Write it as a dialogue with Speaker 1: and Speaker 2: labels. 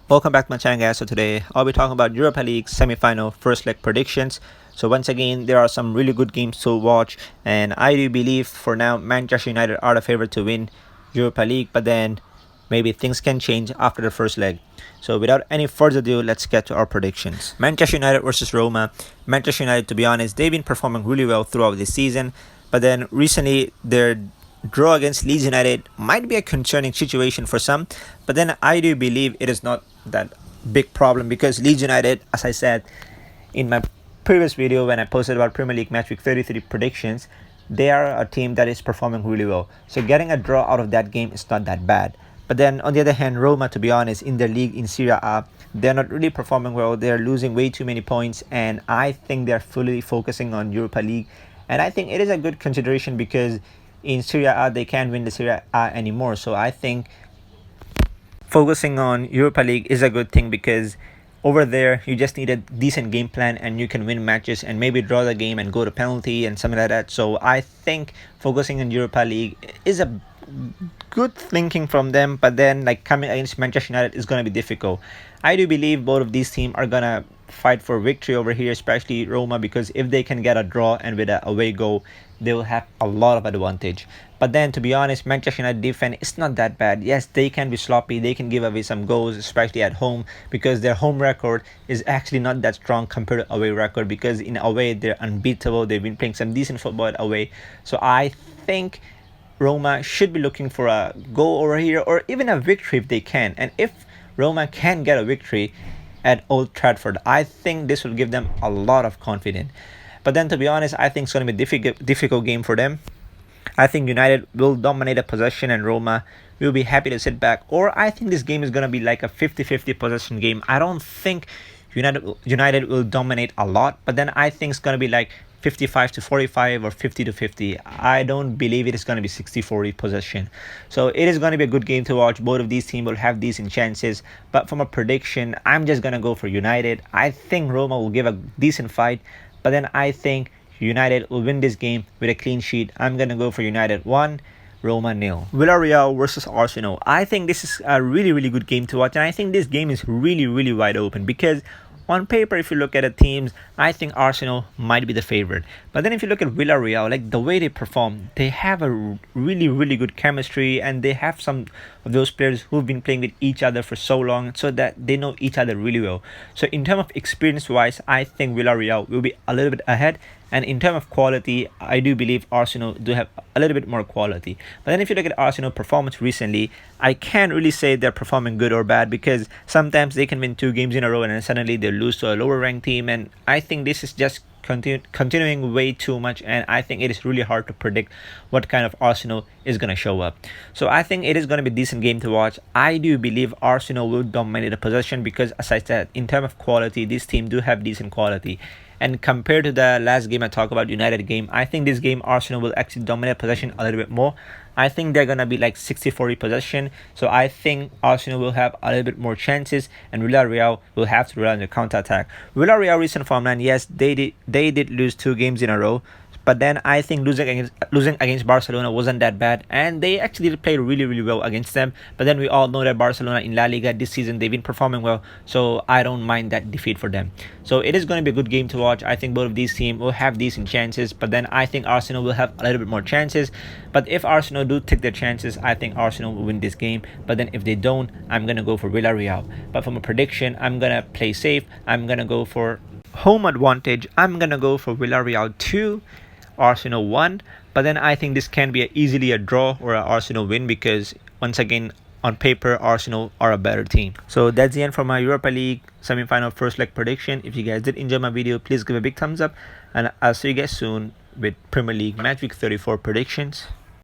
Speaker 1: Welcome back to my channel, guys. So today I'll be talking about Europa League semi-final first leg predictions. So once again, there are some really good games to watch, and I do believe for now Manchester United are the favorite to win Europa League, but then maybe things can change after the first leg. So without any further ado, let's get to our predictions. Manchester United versus Roma. Manchester United, to be honest, they've been performing really well throughout this season, but then recently their draw against Leeds United might be a concerning situation for some, but then I do believe it is not that big problem because Leeds United, as I said in my previous video when I posted about Premier League match week 33 predictions, they are a team that is performing really well. So getting a draw out of that game is not that bad. But then on the other hand, Roma, to be honest, in their league in Serie A, they're not really performing well. They're losing way too many points, and I think they're fully focusing on Europa League. And I think it is a good consideration because in Serie A they can't win the Serie A anymore. So I think focusing on Europa League is a good thing because over there you just need a decent game plan and you can win matches and maybe draw the game and go to penalty and something like that. So I think focusing on Europa League is a good thinking from them, but then like coming against Manchester United is going to be difficult. I do believe both of these teams are going to fight for victory over here, especially Roma, because if they can get a draw and with an away goal, they will have a lot of advantage. But then to be honest, Manchester United defense is not that bad. Yes, they can be sloppy, they can give away some goals, especially at home, because their home record is actually not that strong compared to away record, because in away they're unbeatable. They've been playing some decent football at away. So I think Roma should be looking for a goal over here or even a victory if they can. And if Roma can get a victory at Old Trafford, I think this will give them a lot of confidence. But then to be honest, I think it's going to be a difficult game for them. I think United will dominate a possession and Roma will be happy to sit back. Or I think this game is going to be like a 50-50 possession game. I don't think United will dominate a lot, but then I think it's going to be like 55-45 or 50-50. I don't believe it is going to be 60-40 possession. So it is going to be a good game to watch. Both of these teams will have decent chances, but from a prediction, I'm just going to go for United. I think Roma will give a decent fight, but then I think United will win this game with a clean sheet. I'm going to go for United 1, Roma 0. Villarreal versus Arsenal. I think this is a really good game to watch, and I think this game is really wide open because on paper, if you look at the teams, I think Arsenal might be the favorite. But then if you look at Villarreal, like the way they perform, they have a really good chemistry, and they have some of those players who've been playing with each other for so long, so that they know each other really well. So in terms of experience wise, I think Villarreal will be a little bit ahead. And in terms of quality, I do believe Arsenal do have a little bit more quality. But then if you look at Arsenal performance recently, I can't really say they're performing good or bad, because sometimes they can win 2 games in a row and then suddenly they lose to a lower ranked team. And I think this is just continuing way too much, and I think it is really hard to predict what kind of Arsenal is going to show up. So I think it is going to be a decent game to watch. I do believe Arsenal will dominate the possession because, as I said, in terms of quality, this team do have decent quality. And compared to the last game I talked about, United game, I think this game Arsenal will actually dominate possession a little bit more. I think they're going to be like 60-40 possession. So I think Arsenal will have a little bit more chances, and Villarreal will have to rely on the counter-attack. Villarreal recent form line, yes, they did lose 2 games in a row. But then I think losing against Barcelona wasn't that bad, and they actually did play really well against them. But then we all know that Barcelona in La Liga this season, they've been performing well, so I don't mind that defeat for them. So it is going to be a good game to watch. I think both of these teams will have decent chances, but then I think Arsenal will have a little bit more chances. But if Arsenal do take their chances, I think Arsenal will win this game. But then if they don't, I'm going to go for Villarreal. But from a prediction, I'm going to play safe. I'm going to go for home advantage. I'm going to go for Villarreal 2, Arsenal 1. But then I think this can be easily a draw or an Arsenal win, because once again, on paper, Arsenal are a better team. So that's the end for my Europa League semi-final first leg prediction. If you guys did enjoy my video, please give a big thumbs up, and I'll see you guys soon with Premier League match week 34 predictions.